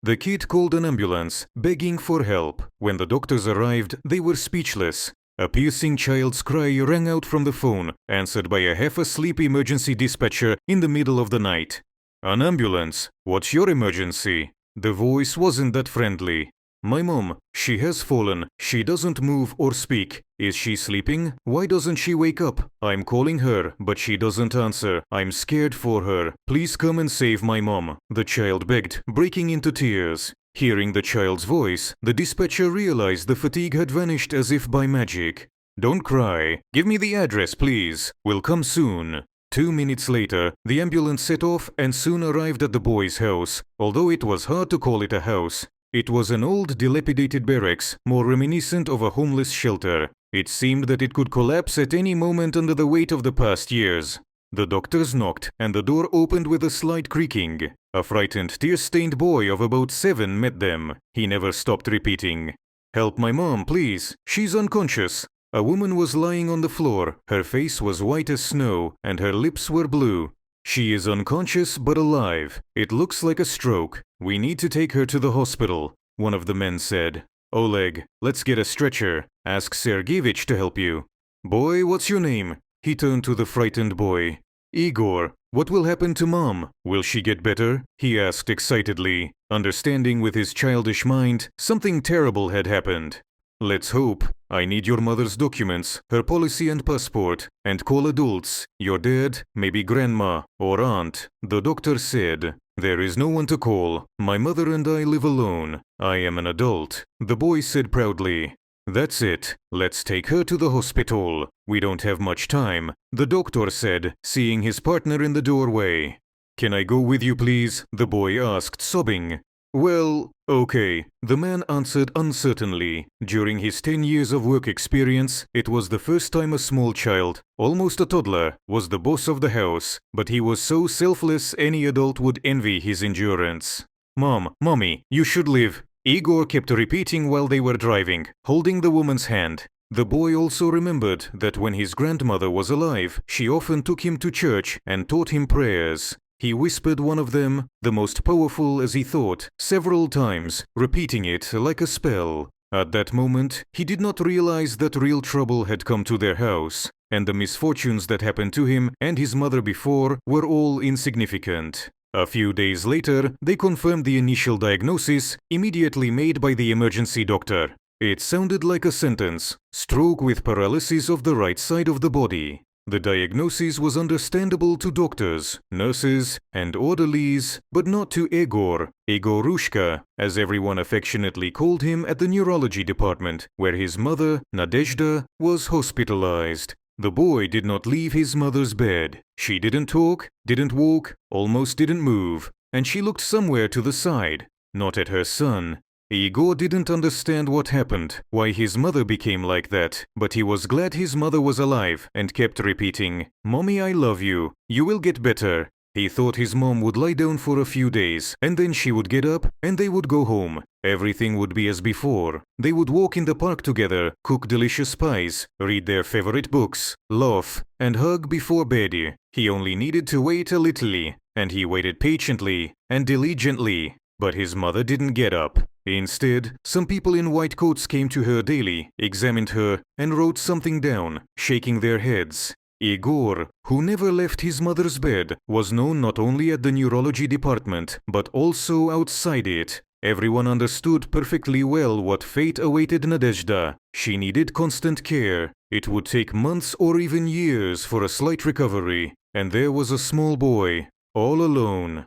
The kid called an ambulance, begging for help. When the doctors arrived, they were speechless. A piercing child's cry rang out from the phone, answered by a half-asleep emergency dispatcher in the middle of the night. "An ambulance? What's your emergency?" The voice wasn't that friendly. "My mom, she has fallen. She doesn't move or speak. Is she sleeping? Why doesn't she wake up? I'm calling her, but she doesn't answer. I'm scared for her. Please come and save my mom," the child begged, breaking into tears. Hearing the child's voice, the dispatcher realized the fatigue had vanished as if by magic. "Don't cry. Give me the address, please. We'll come soon." 2 minutes later, the ambulance set off and soon arrived at the boy's house, although it was hard to call it a house. It was an old, dilapidated barracks, more reminiscent of a homeless shelter. It seemed that it could collapse at any moment under the weight of the past years. The doctors knocked, and the door opened with a slight creaking. A frightened, tear-stained boy of about 7 met them. He never stopped repeating, "Help my mom, please. She's unconscious." A woman was lying on the floor. Her face was white as snow, and her lips were blue. "She is unconscious but alive. It looks like a stroke. We need to take her to the hospital," one of the men said. "Oleg, let's get a stretcher. Ask Sergeyevich to help you." "Boy, what's your name?" He turned to the frightened boy. "Igor, what will happen to mom? Will she get better?" he asked excitedly, understanding with his childish mind something terrible had happened. "Let's hope. I need your mother's documents, her policy and passport, and call adults, your dad, maybe grandma, or aunt," the doctor said. "There is no one to call. My mother and I live alone. I am an adult," the boy said proudly. "That's it. Let's take her to the hospital. We don't have much time," the doctor said, seeing his partner in the doorway. "Can I go with you, please?" the boy asked, sobbing. "Well, okay," the man answered uncertainly. During his 10 years of work experience, it was the first time a small child, almost a toddler, was the boss of the house, but he was so selfless any adult would envy his endurance. Mommy, you should live," Igor kept repeating while they were driving, holding the woman's hand. The boy also remembered that when his grandmother was alive, she often took him to church and taught him prayers. He whispered one of them, the most powerful as he thought, several times, repeating it like a spell. At that moment, he did not realize that real trouble had come to their house, and the misfortunes that happened to him and his mother before were all insignificant. A few days later, they confirmed the initial diagnosis, immediately made by the emergency doctor. It sounded like a sentence: stroke with paralysis of the right side of the body. The diagnosis was understandable to doctors, nurses, and orderlies, but not to Egorushka, as everyone affectionately called him at the neurology department, where his mother, Nadezhda, was hospitalized. The boy did not leave his mother's bed. She didn't talk, didn't walk, almost didn't move, and she looked somewhere to the side, not at her son. Igor didn't understand what happened, why his mother became like that, but he was glad his mother was alive and kept repeating, "Mommy, I love you. You will get better." He thought his mom would lie down for a few days, and then she would get up and they would go home. Everything would be as before. They would walk in the park together, cook delicious pies, read their favorite books, laugh, and hug before bed. He only needed to wait a little, and he waited patiently and diligently. But his mother didn't get up. Instead, some people in white coats came to her daily, examined her, and wrote something down, shaking their heads. Igor, who never left his mother's bed, was known not only at the neurology department, but also outside it. Everyone understood perfectly well what fate awaited Nadezhda. She needed constant care. It would take months or even years for a slight recovery. And there was a small boy, all alone.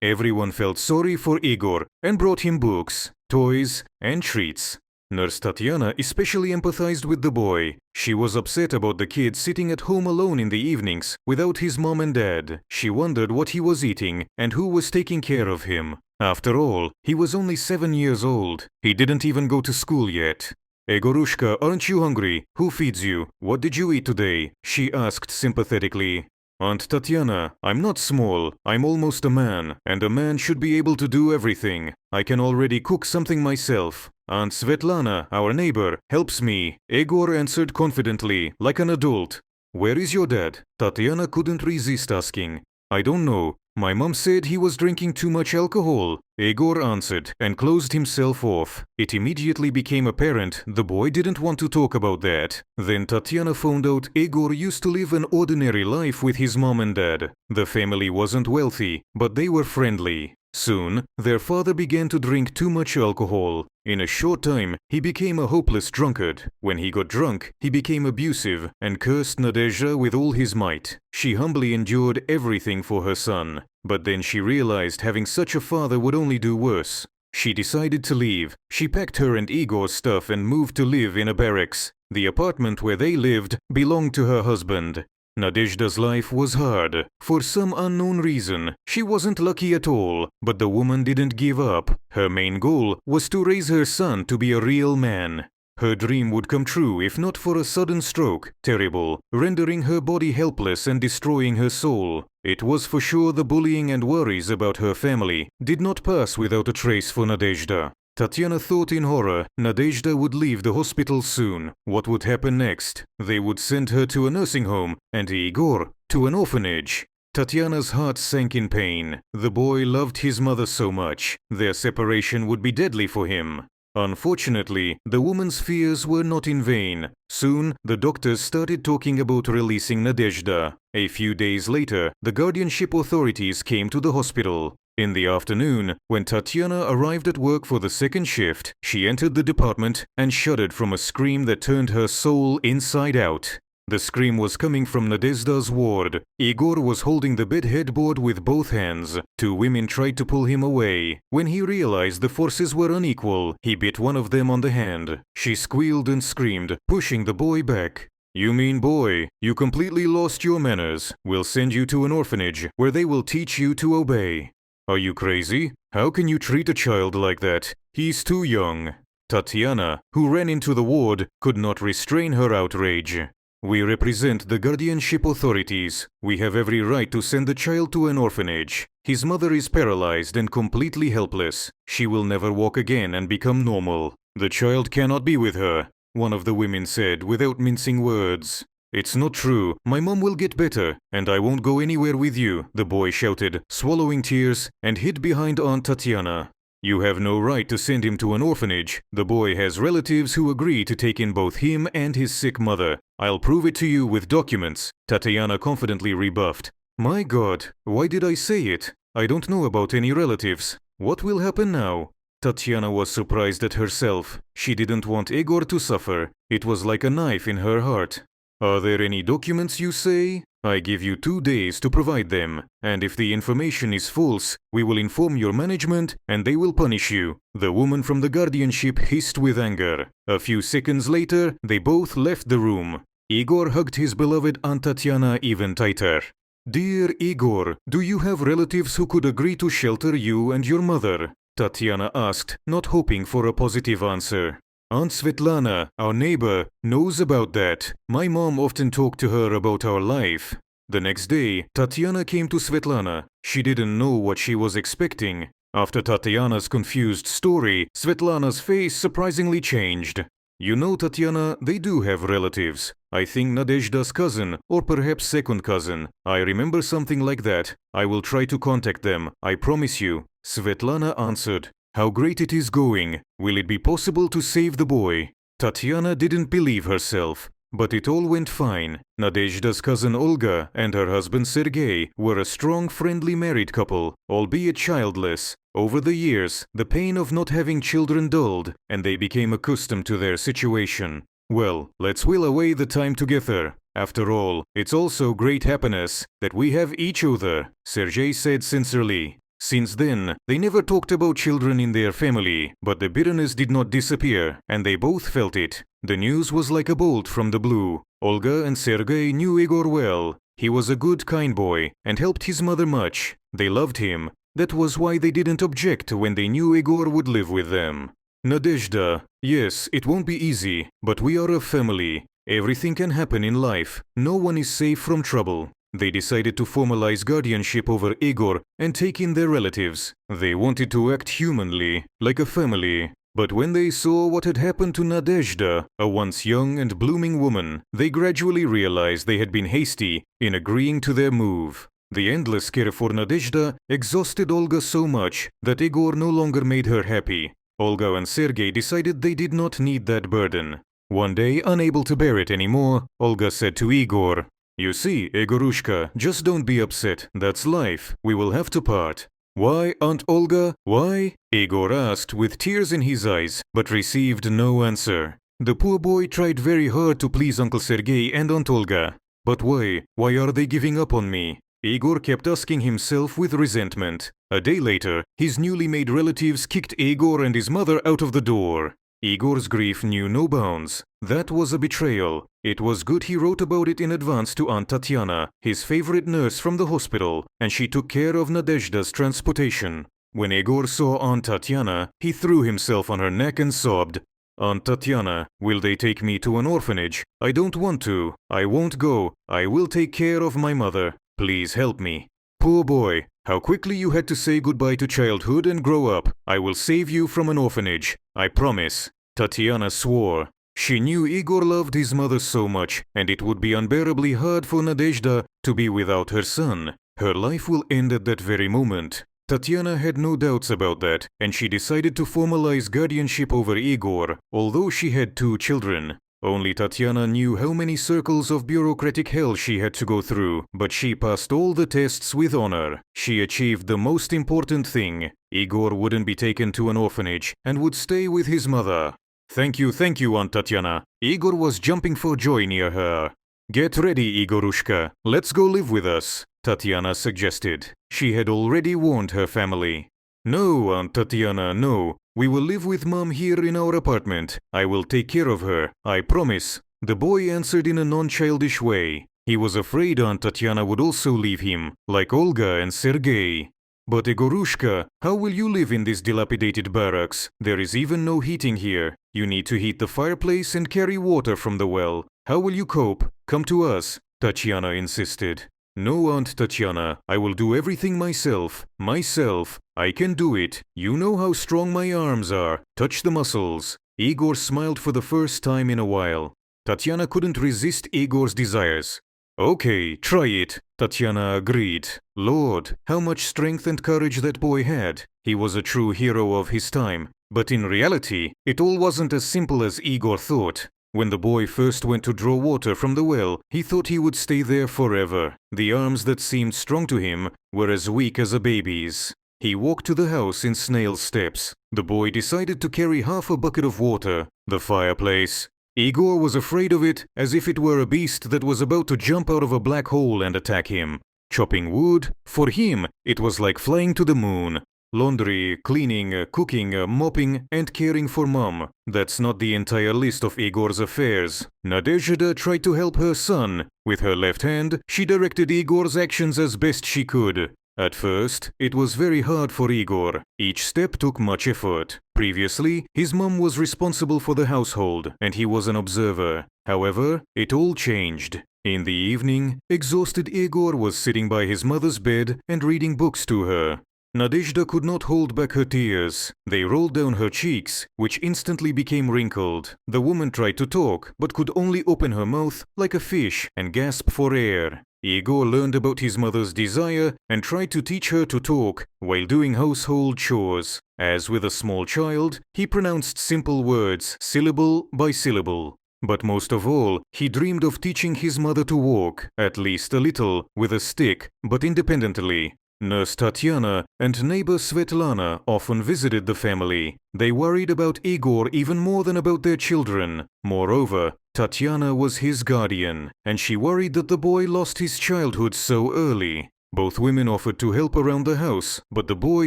Everyone felt sorry for Igor and brought him books, toys, and treats. Nurse Tatiana especially empathized with the boy. She was upset about the kid sitting at home alone in the evenings without his mom and dad. She wondered what he was eating and who was taking care of him. After all, he was only 7 years old. He didn't even go to school yet. "Egorushka, aren't you hungry? Who feeds you? What did you eat today?" she asked sympathetically. "Aunt Tatiana, I'm not small. I'm almost a man, and a man should be able to do everything. I can already cook something myself. Aunt Svetlana, our neighbor, helps me," Egor answered confidently, like an adult. "Where is your dad?" Tatiana couldn't resist asking. "I don't know. My mom said he was drinking too much alcohol, Egor answered and closed himself off. It immediately became apparent the boy didn't want to talk about that. Then Tatiana found out Egor used to live an ordinary life with his mom and dad. The family wasn't wealthy, but they were friendly. Soon, their father began to drink too much alcohol. In a short time, he became a hopeless drunkard. When he got drunk, he became abusive and cursed Nadezhda with all his might. She humbly endured everything for her son. But then she realized having such a father would only do worse. She decided to leave. She packed her and Igor's stuff and moved to live in a barracks. The apartment where they lived belonged to her husband. Nadezhda's life was hard. For some unknown reason, she wasn't lucky at all, but the woman didn't give up. Her main goal was to raise her son to be a real man. Her dream would come true if not for a sudden stroke, terrible, rendering her body helpless and destroying her soul. It was for sure the bullying and worries about her family did not pass without a trace for Nadezhda. Tatiana thought in horror Nadezhda would leave the hospital soon. What would happen next? They would send her to a nursing home and Igor to an orphanage. Tatiana's heart sank in pain. The boy loved his mother so much. Their separation would be deadly for him. Unfortunately, the woman's fears were not in vain. Soon, the doctors started talking about releasing Nadezhda. A few days later, the guardianship authorities came to the hospital. In the afternoon, when Tatiana arrived at work for the second shift, she entered the department and shuddered from a scream that turned her soul inside out. The scream was coming from Nadezhda's ward. Igor was holding the bed headboard with both hands. Two women tried to pull him away. When he realized the forces were unequal, he bit one of them on the hand. She squealed and screamed, pushing the boy back. "You mean boy, you completely lost your manners. We'll send you to an orphanage where they will teach you to obey." "Are you crazy? How can you treat a child like that? He's too young." Tatiana, who ran into the ward, could not restrain her outrage. "We represent the guardianship authorities. We have every right to send the child to an orphanage. His mother is paralyzed and completely helpless. She will never walk again and become normal. The child cannot be with her," one of the women said without mincing words. "It's not true. My mom will get better, and I won't go anywhere with you," the boy shouted, swallowing tears, and hid behind Aunt Tatiana. "You have no right to send him to an orphanage. The boy has relatives who agree to take in both him and his sick mother. I'll prove it to you with documents," Tatiana confidently rebuffed. "My God, why did I say it? I don't know about any relatives. What will happen now?" Tatiana was surprised at herself. She didn't want Egor to suffer. It was like a knife in her heart. "Are there any documents, you say? I give you 2 days to provide them, and if the information is false, we will inform your management and they will punish you." The woman from the guardianship hissed with anger. A few seconds later, they both left the room. Igor hugged his beloved Aunt Tatiana even tighter. "Dear Igor, do you have relatives who could agree to shelter you and your mother?" Tatiana asked, not hoping for a positive answer. "Aunt Svetlana, our neighbor, knows about that. My mom often talked to her about our life." The next day, Tatiana came to Svetlana. She didn't know what she was expecting. After Tatiana's confused story, Svetlana's face surprisingly changed. "You know, Tatiana, they do have relatives. I think Nadezhda's cousin, or perhaps second cousin. I remember something like that. I will try to contact them, I promise you," Svetlana answered. "How great it is going. Will it be possible to save the boy?" Tatiana didn't believe herself, but it all went fine. Nadezhda's cousin Olga and her husband Sergei were a strong, friendly married couple, albeit childless. Over the years, the pain of not having children dulled, and they became accustomed to their situation. "Well, let's will away the time together. After all, it's also great happiness that we have each other," Sergei said sincerely. Since then, they never talked about children in their family, but the bitterness did not disappear, and they both felt it. The news was like a bolt from the blue. Olga and Sergei knew Igor well. He was a good, kind boy, and helped his mother much. They loved him. That was why they didn't object when they knew Igor would live with them. "Nadezhda, yes, it won't be easy, but we are a family. Everything can happen in life. No one is safe from trouble." They decided to formalize guardianship over Igor and take in their relatives. They wanted to act humanly, like a family. But when they saw what had happened to Nadezhda, a once young and blooming woman, they gradually realized they had been hasty in agreeing to their move. The endless care for Nadezhda exhausted Olga so much that Igor no longer made her happy. Olga and Sergei decided they did not need that burden. One day, unable to bear it anymore, Olga said to Igor, "You see, Igorushka, just don't be upset. That's life. We will have to part." "Why, Aunt Olga? Why?" Igor asked with tears in his eyes, but received no answer. The poor boy tried very hard to please Uncle Sergei and Aunt Olga. But why? Why are they giving up on me? Igor kept asking himself with resentment. A day later, his newly made relatives kicked Igor and his mother out of the door. Igor's grief knew no bounds. That was a betrayal. It was good he wrote about it in advance to Aunt Tatiana, his favorite nurse from the hospital, and she took care of Nadezhda's transportation. When Igor saw Aunt Tatiana, he threw himself on her neck and sobbed, "Aunt Tatiana, will they take me to an orphanage? I don't want to. I won't go. I will take care of my mother. Please help me." Poor boy, how quickly you had to say goodbye to childhood and grow up. I will save you from an orphanage. I promise. Tatiana swore. She knew Igor loved his mother so much, and it would be unbearably hard for Nadezhda to be without her son. Her life will end at that very moment. Tatiana had no doubts about that, and she decided to formalize guardianship over Igor, although she had 2 children. Only Tatiana knew how many circles of bureaucratic hell she had to go through, but she passed all the tests with honor. She achieved the most important thing. Igor wouldn't be taken to an orphanage and would stay with his mother. Thank you, Aunt Tatiana." Igor was jumping for joy near her. "Get ready, Igorushka. Let's go live with us," Tatiana suggested. She had already warned her family. "No, Aunt Tatiana, no. We will live with Mom here in our apartment. I will take care of her. I promise." The boy answered in a non-childish way. He was afraid Aunt Tatiana would also leave him, like Olga and Sergei. "But Igorushka, how will you live in this dilapidated barracks? There is even no heating here. You need to heat the fireplace and carry water from the well. How will you cope? Come to us," Tatiana insisted. "No, Aunt Tatiana, I will do everything myself. Myself. I can do it. You know how strong my arms are. Touch the muscles." Igor smiled for the first time in a while. Tatiana couldn't resist Igor's desires. "Okay, try it," Tatiana agreed. Lord, how much strength and courage that boy had. He was a true hero of his time. But in reality, it all wasn't as simple as Igor thought. When the boy first went to draw water from the well, he thought he would stay there forever. The arms that seemed strong to him were as weak as a baby's. He walked to the house in snail steps. The boy decided to carry half a bucket of water. The fireplace. Igor was afraid of it as if it were a beast that was about to jump out of a black hole and attack him. Chopping wood, for him, it was like flying to the moon. Laundry, cleaning, cooking, mopping, and caring for Mom. That's not the entire list of Igor's affairs. Nadezhda tried to help her son. With her left hand, she directed Igor's actions as best she could. At first, it was very hard for Igor. Each step took much effort. Previously, his mom was responsible for the household, and he was an observer. However, it all changed. In the evening, exhausted Igor was sitting by his mother's bed and reading books to her. Nadezhda could not hold back her tears. They rolled down her cheeks, which instantly became wrinkled. The woman tried to talk, but could only open her mouth like a fish and gasp for air. Igor learned about his mother's desire and tried to teach her to talk while doing household chores. As with a small child, he pronounced simple words, syllable by syllable. But most of all, he dreamed of teaching his mother to walk, at least a little, with a stick, but independently. Nurse Tatiana and neighbor Svetlana often visited the family. They worried about Igor even more than about their children. Moreover, Tatiana was his guardian, and she worried that the boy lost his childhood so early. Both women offered to help around the house, but the boy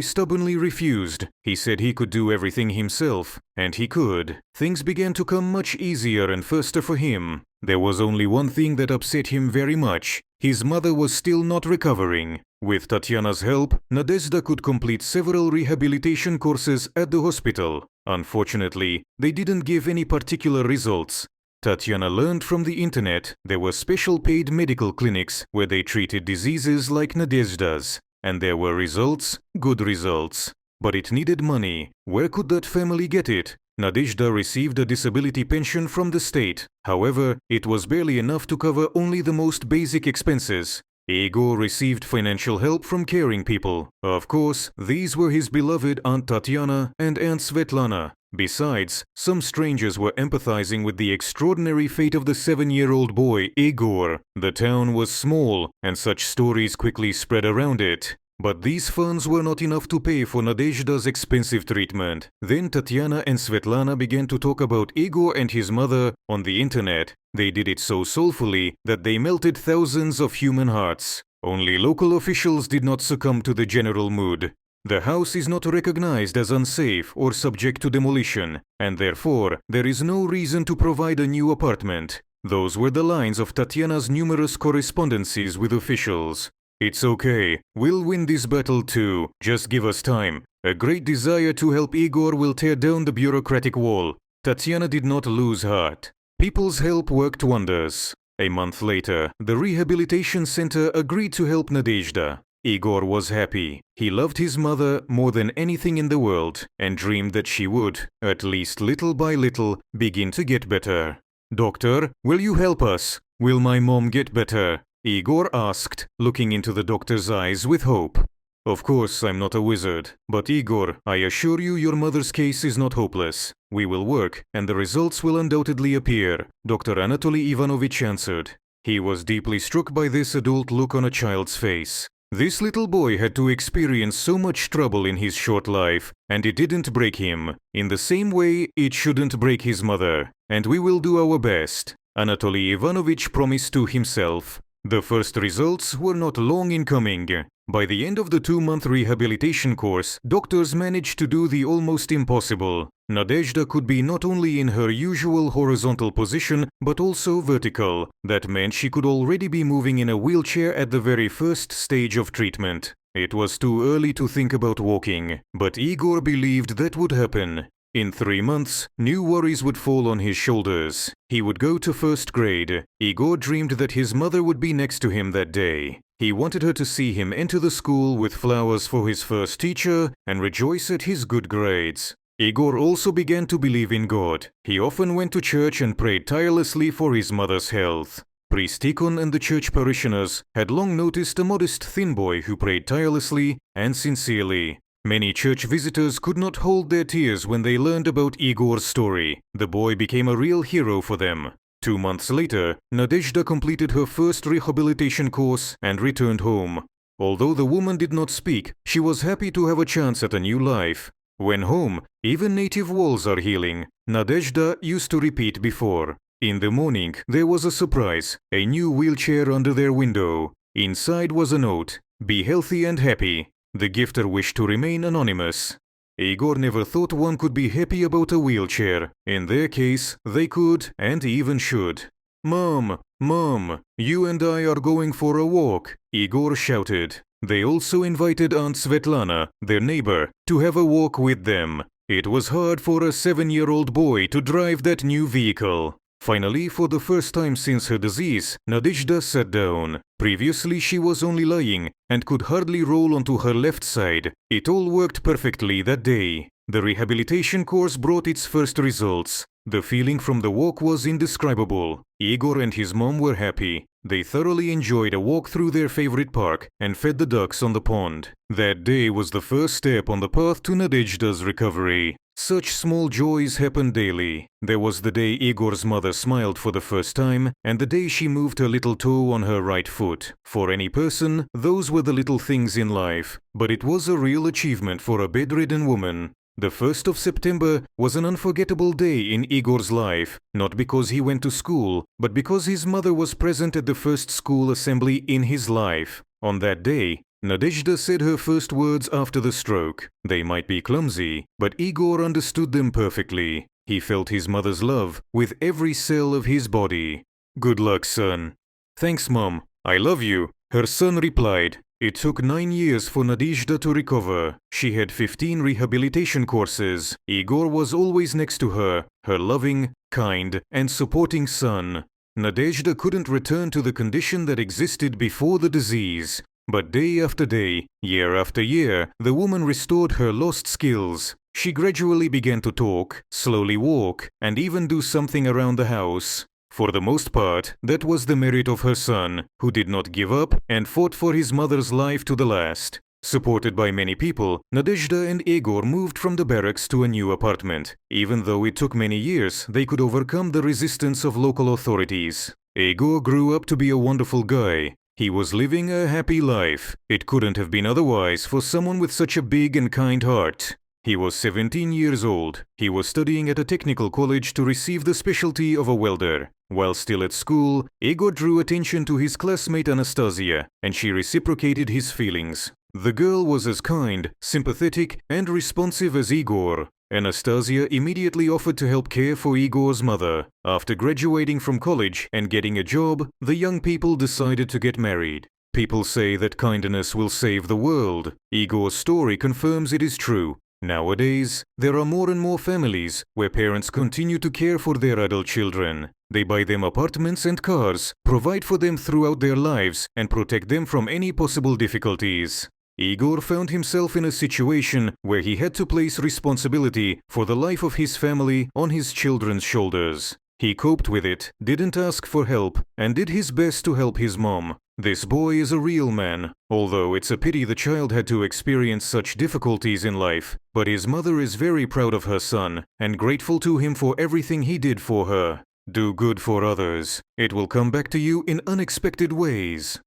stubbornly refused. He said he could do everything himself, and he could. Things began to come much easier and faster for him. There was only one thing that upset him very much. His mother was still not recovering. With Tatiana's help, Nadezhda could complete several rehabilitation courses at the hospital. Unfortunately, they didn't give any particular results. Tatiana learned from the internet there were special paid medical clinics where they treated diseases like Nadezhda's. And there were results, good results. But it needed money. Where could that family get it? Nadezhda received a disability pension from the state. However, it was barely enough to cover only the most basic expenses. Igor received financial help from caring people. Of course, these were his beloved Aunt Tatiana and Aunt Svetlana. Besides, some strangers were empathizing with the extraordinary fate of the 7-year-old boy, Igor. The town was small, and such stories quickly spread around it. But these funds were not enough to pay for Nadezhda's expensive treatment. Then Tatiana and Svetlana began to talk about Igor and his mother on the internet. They did it so soulfully that they melted thousands of human hearts. Only local officials did not succumb to the general mood. The house is not recognized as unsafe or subject to demolition, and therefore there is no reason to provide a new apartment. Those were the lines of Tatiana's numerous correspondences with officials. It's okay, we'll win this battle too, just give us time. A great desire to help Igor will tear down the bureaucratic wall. Tatiana did not lose heart. People's help worked wonders. A month later, the rehabilitation center agreed to help Nadezhda. Igor was happy. He loved his mother more than anything in the world and dreamed that she would, at least little by little, begin to get better. "Doctor, will you help us? Will my mom get better?" Igor asked, looking into the doctor's eyes with hope. "Of course, I'm not a wizard, but Igor, I assure you your mother's case is not hopeless. We will work, and the results will undoubtedly appear," Dr. Anatoly Ivanovich answered. He was deeply struck by this adult look on a child's face. This little boy had to experience so much trouble in his short life, and it didn't break him. In the same way, it shouldn't break his mother. And we will do our best, Anatoly Ivanovich promised to himself. The first results were not long in coming. By the end of the 2-month rehabilitation course, doctors managed to do the almost impossible. Nadezhda could be not only in her usual horizontal position, but also vertical. That meant she could already be moving in a wheelchair at the very first stage of treatment. It was too early to think about walking, but Igor believed that would happen. In 3 months, new worries would fall on his shoulders. He would go to 1st grade. Igor dreamed that his mother would be next to him that day. He wanted her to see him enter the school with flowers for his first teacher and rejoice at his good grades. Igor also began to believe in God. He often went to church and prayed tirelessly for his mother's health. Priest Tikhon and the church parishioners had long noticed a modest thin boy who prayed tirelessly and sincerely. Many church visitors could not hold their tears when they learned about Igor's story. The boy became a real hero for them. 2 months later, Nadezhda completed her first rehabilitation course and returned home. Although the woman did not speak, she was happy to have a chance at a new life. When home, even native walls are healing, Nadezhda used to repeat before. In the morning, there was a surprise, a new wheelchair under their window. Inside was a note, "Be healthy and happy." The gifter wished to remain anonymous. Igor never thought one could be happy about a wheelchair. In their case, they could and even should. "Mom, Mom, you and I are going for a walk," Igor shouted. They also invited Aunt Svetlana, their neighbor, to have a walk with them. It was hard for a 7-year-old boy to drive that new vehicle. Finally, for the first time since her disease, Nadezhda sat down. Previously, she was only lying and could hardly roll onto her left side. It all worked perfectly that day. The rehabilitation course brought its first results. The feeling from the walk was indescribable. Igor and his mom were happy. They thoroughly enjoyed a walk through their favorite park and fed the ducks on the pond. That day was the first step on the path to Nadezhda's recovery. Such small joys happened daily. There was the day Igor's mother smiled for the first time, and the day she moved her little toe on her right foot. For any person, those were the little things in life. But it was a real achievement for a bedridden woman. The 1st of September was an unforgettable day in Igor's life, not because he went to school, but because his mother was present at the first school assembly in his life. On that day, Nadezhda said her first words after the stroke. They might be clumsy, but Igor understood them perfectly. He felt his mother's love with every cell of his body. "Good luck, son." "Thanks, Mom. I love you," her son replied. It took 9 years for Nadezhda to recover. She had 15 rehabilitation courses. Igor was always next to her, her loving, kind, and supporting son. Nadezhda couldn't return to the condition that existed before the disease. But day after day, year after year, the woman restored her lost skills. She gradually began to talk, slowly walk, and even do something around the house. For the most part, that was the merit of her son, who did not give up and fought for his mother's life to the last. Supported by many people, Nadezhda and Igor moved from the barracks to a new apartment. Even though it took many years, they could overcome the resistance of local authorities. Igor grew up to be a wonderful guy. He was living a happy life. It couldn't have been otherwise for someone with such a big and kind heart. He was 17 years old. He was studying at a technical college to receive the specialty of a welder. While still at school, Igor drew attention to his classmate Anastasia, and she reciprocated his feelings. The girl was as kind, sympathetic, and responsive as Igor. Anastasia immediately offered to help care for Igor's mother. After graduating from college and getting a job, the young people decided to get married. People say that kindness will save the world. Igor's story confirms it is true. Nowadays, there are more and more families where parents continue to care for their adult children. They buy them apartments and cars, provide for them throughout their lives, and protect them from any possible difficulties. Igor found himself in a situation where he had to place responsibility for the life of his family on his children's shoulders. He coped with it, didn't ask for help, and did his best to help his mom. This boy is a real man, although it's a pity the child had to experience such difficulties in life. But his mother is very proud of her son and grateful to him for everything he did for her. Do good for others. It will come back to you in unexpected ways.